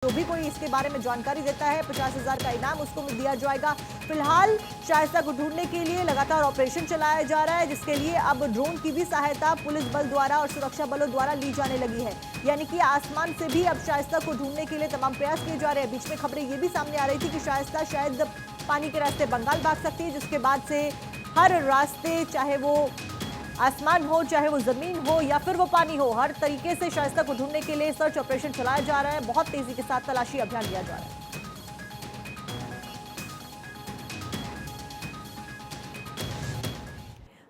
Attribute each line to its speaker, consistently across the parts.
Speaker 1: जो भी कोई इसके बारे में जानकारी देता है 50,000 का इनाम उसको दिया जाएगा। फिलहाल शाइस्ता को ढूंढने के लिए लगातार ऑपरेशन चलाया जा रहा है, जिसके लिए अब ड्रोन की भी सहायता पुलिस बल द्वारा और सुरक्षा बलों द्वारा ली जाने लगी है। यानी कि आसमान से भी अब शाइस्ता को ढूंढने के लिए तमाम प्रयास किए जा रहे हैं। बीच में खबरें ये भी सामने आ रही थी कि शाइस्ता शायद पानी के रास्ते बंगाल भाग सकती है, जिसके बाद से हर रास्ते, चाहे वो आसमान हो, चाहे वो जमीन हो या फिर वो पानी हो, हर तरीके से शाइस्ता को ढूंढने के लिए सर्च ऑपरेशन चलाया जा रहा है। बहुत तेजी के साथ तलाशी अभियान लिया जा रहा है।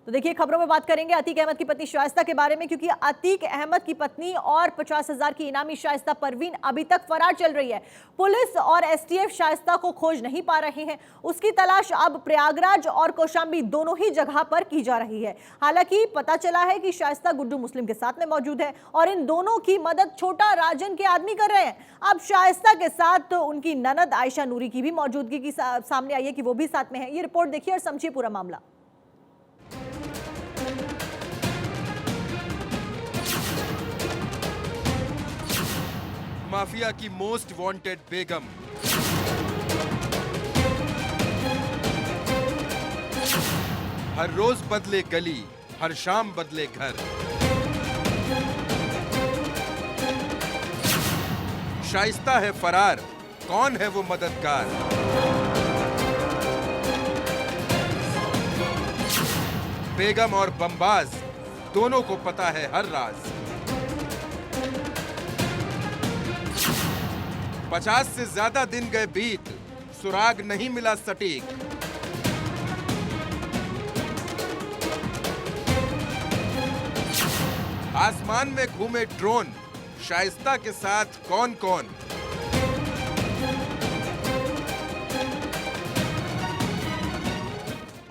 Speaker 1: तो देखिए, खबरों में बात करेंगे अतीक अहमद की पत्नी शाइस्ता के बारे में, क्योंकि अतीक अहमद की पत्नी और 50,000 की इनामी शाइस्ता परवीन अभी तक फरार चल रही है। पुलिस और एसटीएफ शाइस्ता को खोज नहीं पा रहे हैं। उसकी तलाश अब प्रयागराज और कौशाम्बी दोनों ही जगह पर की जा रही है। हालांकि पता चला है कि शाइस्ता गुड्डू मुस्लिम के साथ में मौजूद है और इन दोनों की मदद छोटा राजन के आदमी कर रहे हैं। अब शाइस्ता के साथ तो उनकी ननद आयशा नूरी की भी मौजूदगी की सामने आई है कि वो भी साथ में है। ये रिपोर्ट देखिए और समझिए पूरा मामला।
Speaker 2: माफिया की मोस्ट वांटेड बेगम, हर रोज बदले गली, हर शाम बदले घर। शाइस्ता है फरार, कौन है वो मददगार? बेगम और बमबाज दोनों को पता है हर राज। 50 से ज्यादा दिन गए बीत, सुराग नहीं मिला सटीक। आसमान में घूमे ड्रोन, शाइस्ता के साथ कौन कौन?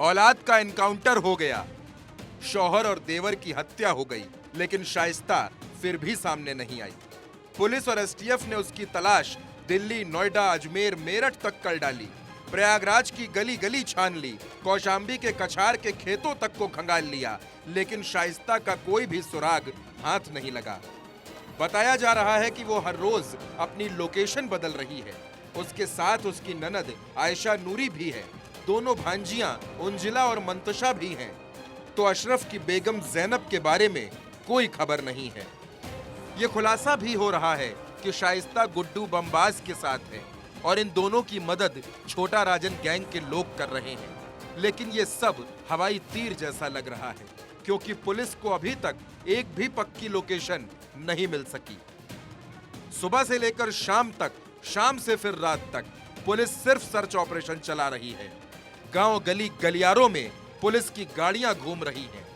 Speaker 2: औलाद का एनकाउंटर हो गया, शौहर और देवर की हत्या हो गई, लेकिन शाइस्ता फिर भी सामने नहीं आई। पुलिस और एसटीएफ ने उसकी तलाश दिल्ली, नोएडा, अजमेर, मेरठ तक कर डाली। प्रयागराज की गली गली छान ली, कौशाम्बी के कछार के खेतों तक को खंगाल लिया, लेकिन शाइस्ता का कोई भी सुराग हाथ नहीं लगा। बताया जा रहा है कि वो हर रोज अपनी लोकेशन बदल रही है। उसके साथ उसकी ननद आयशा नूरी भी है। दोनों भांजियां उंजिला और मंतशा भी हैं। तो अशरफ की बेगम जैनब के बारे में कोई खबर नहीं है। ये खुलासा भी हो रहा है कि शाइस्ता गुड्डू बमबाज के साथ है और इन दोनों की मदद छोटा राजन गैंग के लोग कर रहे हैं। लेकिन ये सब हवाई तीर जैसा लग रहा है, क्योंकि पुलिस को अभी तक एक भी पक्की लोकेशन नहीं मिल सकी। सुबह से लेकर शाम तक, शाम से फिर रात तक पुलिस सिर्फ सर्च ऑपरेशन चला रही है। गांव गली गलियारों में पुलिस की गाड़ियां घूम रही हैं।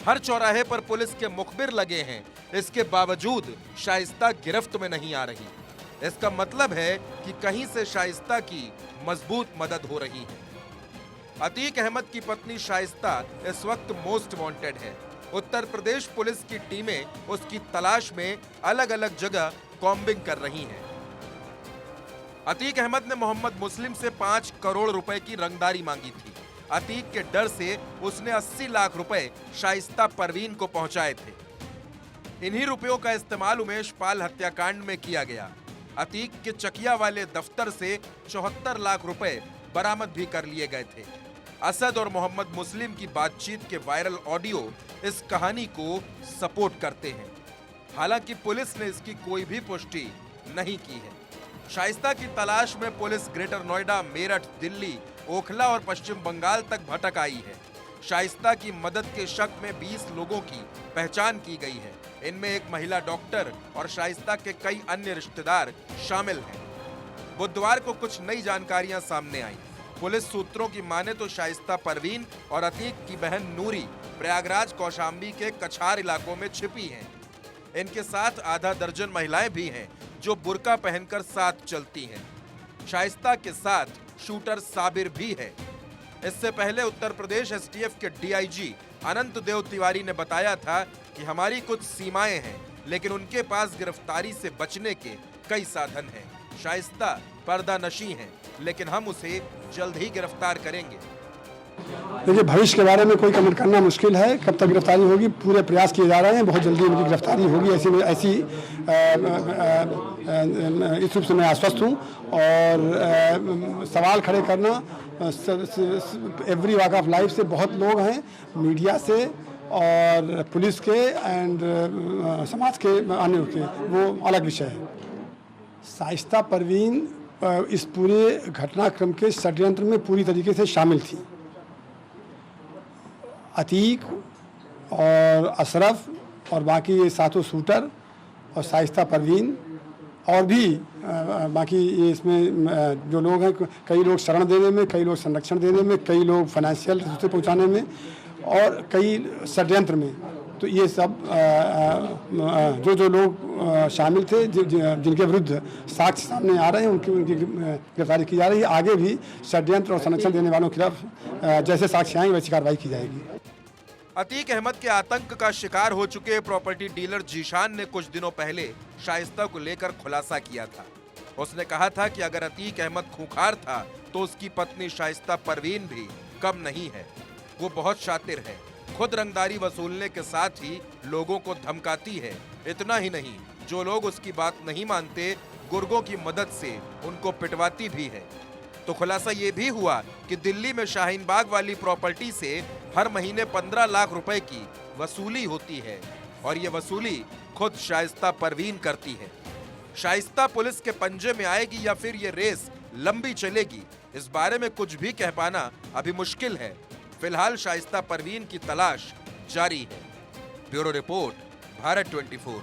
Speaker 2: हर चौराहे पर पुलिस के मुखबिर लगे हैं। इसके बावजूद शाइस्ता गिरफ्त में नहीं आ रही। इसका मतलब है कि कहीं से शाइस्ता की मजबूत मदद हो रही है। अतीक अहमद की पत्नी शाइस्ता इस वक्त मोस्ट वांटेड है। उत्तर प्रदेश पुलिस की टीमें उसकी तलाश में अलग अलग जगह कॉम्बिंग कर रही हैं। अतीक अहमद ने मोहम्मद मुस्लिम से 5 करोड़ रुपए की रंगदारी मांगी थी। अतीक के डर से उसने 80 लाख रुपए शाइस्ता परवीन को पहुंचाए थे। इन्हीं रुपयों का इस्तेमाल उमेश पाल हत्याकांड में किया गया। अतीक के चकिया वाले दफ्तर से 74 लाख रुपए बरामद भी कर लिए गए थे। असद और मोहम्मद मुस्लिम की बातचीत के वायरल ऑडियो इस कहानी को सपोर्ट करते हैं। हालांकि पुलिस ने इसकी कोई भी पुष्टि नहीं की है। शाइस्ता की तलाश में पुलिस ग्रेटर नोएडा, मेरठ, दिल्ली, ओखला और पश्चिम बंगाल तक भटक आई है। शाइस्ता की मदद के शक में 20 लोगों की पहचान की गई है। इनमें एक महिला डॉक्टर और शाइस्ता के कई अन्य रिश्तेदार शामिल हैं। बुधवार को कुछ नई जानकारियां सामने आई। पुलिस सूत्रों की माने तो शाइस्ता परवीन और अतीक की बहन नूरी प्रयागराज, कौशाम्बी के कछार इलाकों में छिपी हैं। इनके साथ आधा दर्जन महिलाएं भी हैं जो बुर्का पहनकर साथ चलती हैं। शाइस्ता के साथ शूटर साबिर भी है। इससे पहले उत्तर प्रदेश एसटीएफ के डीआईजी अनंत देव तिवारी ने बताया था कि हमारी कुछ सीमाएं हैं, लेकिन उनके पास गिरफ्तारी से बचने के कई साधन हैं। शाइस्ता पर्दानशी हैं, लेकिन हम उसे जल्द ही गिरफ्तार करेंगे।
Speaker 3: देखिए, भविष्य के बारे में कोई कमेंट करना मुश्किल है। कब तक गिरफ्तारी होगी, पूरे प्रयास किए जा रहे हैं, बहुत जल्दी उनकी गिरफ्तारी होगी, ऐसी इस रूप से मैं आश्वस्त हूँ। और सवाल खड़े करना एवरी वॉक ऑफ लाइफ से बहुत लोग हैं, मीडिया से और पुलिस के एंड समाज के अन्य के, वो अलग विषय है। शाइस्ता परवीन इस पूरे घटनाक्रम के षड्यंत्र में पूरी तरीके से शामिल थी। अतीक और अशरफ और बाकी ये सातों शूटर और शाइस्ता परवीन और भी बाकी ये इसमें जो लोग हैं, कई लोग शरण देने में, कई लोग संरक्षण देने में, कई लोग फाइनेंशियल रिसोर्स पहुंचाने में और कई षड्यंत्र में। तो ये सब जो लोग शामिल थे, जिनके विरुद्ध साक्ष्य सामने आ रहे हैं, उनकी गिरफ्तारी की जा रही है। आगे भी षड्यंत्र और संरक्षण देने वालों के खिलाफ जैसे साक्ष्य आएंगे वैसी कार्रवाई की जाएगी।
Speaker 2: अतीक अहमद के आतंक का शिकार हो चुके प्रॉपर्टी डीलर जीशान ने कुछ दिनों पहले शाइस्ता को लेकर खुलासा किया था। उसने कहा था कि अगर अतीक अहमद खूंखार था तो उसकी पत्नी शाइस्ता परवीन भी कम नहीं है। वो बहुत शातिर है, खुद रंगदारी वसूलने के साथ ही लोगों को धमकाती है। इतना ही नहीं, जो लोग उसकी बात नहीं मानते, गुर्गों की मदद से उनको पिटवाती भी है। तो खुलासा ये भी हुआ कि दिल्ली में शाहीन बाग वाली प्रॉपर्टी से हर महीने 15 लाख रुपए की वसूली होती है और ये वसूली खुद शाइस्ता परवीन करती है। शाइस्ता पुलिस के पंजे में आएगी या फिर ये रेस लंबी चलेगी, इस बारे में कुछ भी कह पाना अभी मुश्किल है। फिलहाल शाइस्ता परवीन की तलाश जारी है। Bureau report, Bharat 24।